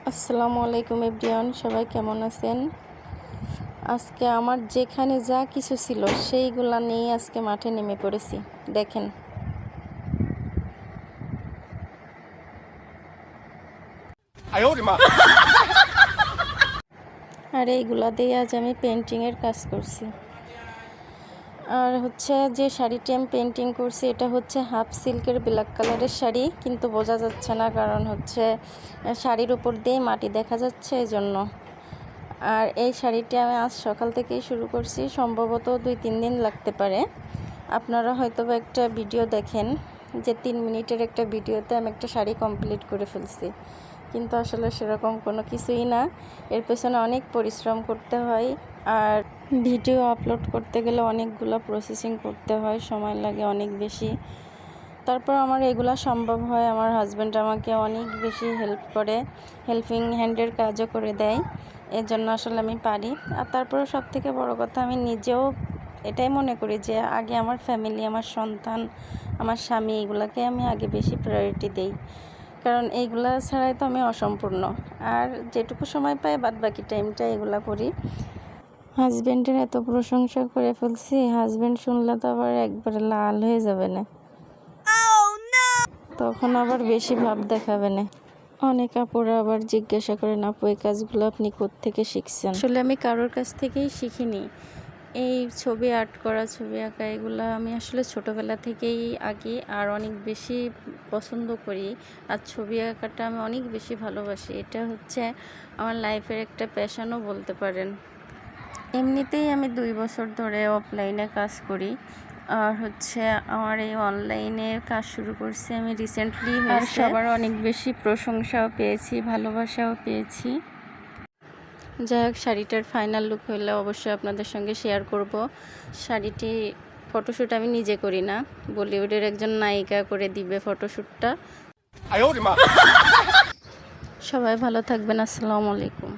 আসসালামু আলাইকুম এভরিওয়ান, সবাই কেমন আছেন? আজকে আমার যেখানে যা কিছু ছিল সেইগুলা নিয়ে আজকে মাঠে নেমে পড়েছি। দেখেন, আর এইগুলা দিয়ে আজ আমি পেন্টিংয়ের কাজ করছি। আর যে শাড়িটি আমি পেন্টিং করছি এটা হচ্ছে হাফ সিল্কের ব্ল্যাক কালারের শাড়ি, কিন্তু বোঝা যাচ্ছে না কারণ শাড়ির উপর দিয়ে মাটি দেখা যাচ্ছে এই জন্য। আর এই শাড়িটি আমি আজ সকাল থেকেই শুরু করছি, সম্ভবত 2-3 দিন লাগতে পারে। আপনারা হয়তো বা একটা ভিডিও দেখেন যে 3 মিনিটের একটা ভিডিওতে আমি একটা শাড়ি কমপ্লিট করে ফেলছি, কিন্তু আসলে সেরকম কোনো কিছুই না। এর পেছনে অনেক পরিশ্রম করতে হয়, আর ভিডিও আপলোড করতে গেলে অনেকগুলো প্রসেসিং করতে হয়, সময় লাগে অনেক বেশি। তারপর আমার এগুলা সম্ভব হয়, আমার হাজব্যান্ড আমাকে অনেক বেশি হেল্প করে, হেল্পিং হ্যান্ডের কাজও করে দেয়, এর জন্য আসলে আমি পারি। আর তারপরে সবথেকে বড় কথা, আমি নিজেও এটাই মনে করি যে আগে আমার ফ্যামিলি, আমার সন্তান, আমার স্বামী, এগুলাকে আমি আগে বেশি প্রায়োরিটি দেই, কারণ এইগুলা ছাড়াই তো আমি অসম্পূর্ণ। আর যেটুকু সময় পাই বাদ বাকি টাইমটা এগুলা করি। হাজব্যান্ডের এত প্রশংসা করে ফেলছি, হাজব্যান্ড শুনলে তো আবার একবারে লাল হয়ে যাবে না, তখন আবার বেশি ভাব দেখাবে না। অনেক আপুরা আবার জিজ্ঞাসা করেন, আপু এই কাজগুলো আপনি কোত্থেকে শিখছেন? আসলে আমি কারোর কাছ থেকেই শিখিনি। এই ছবি আর্ট করা, ছবি আঁকা, এগুলো আমি আসলে ছোটোবেলা থেকেই আঁকি আর অনেক বেশি পছন্দ করি। আর ছবি আঁকাটা আমি অনেক বেশি ভালোবাসি, এটা আমার লাইফের একটা প্যাশনও বলতে পারেন। এমনিতেই আমি 2 বছর ধরে অফলাইনে কাজ করি, আর আমার এই অনলাইনে কাজ শুরু করছি আমি রিসেন্টলি। আর সবার অনেক বেশি প্রশংসাও পেয়েছি, ভালোবাসাও পেয়েছি। যাই হোক, শাড়িটার ফাইনাল লুক হলে অবশ্যই আপনাদের সঙ্গে শেয়ার করব। শাড়িটি ফটোশ্যুট আমি নিজে করি না, বলিউডের একজন নায়িকা করে দিবে ফটোশ্যুটটা। সবাই ভালো থাকবেন, আসসালামু আলাইকুম।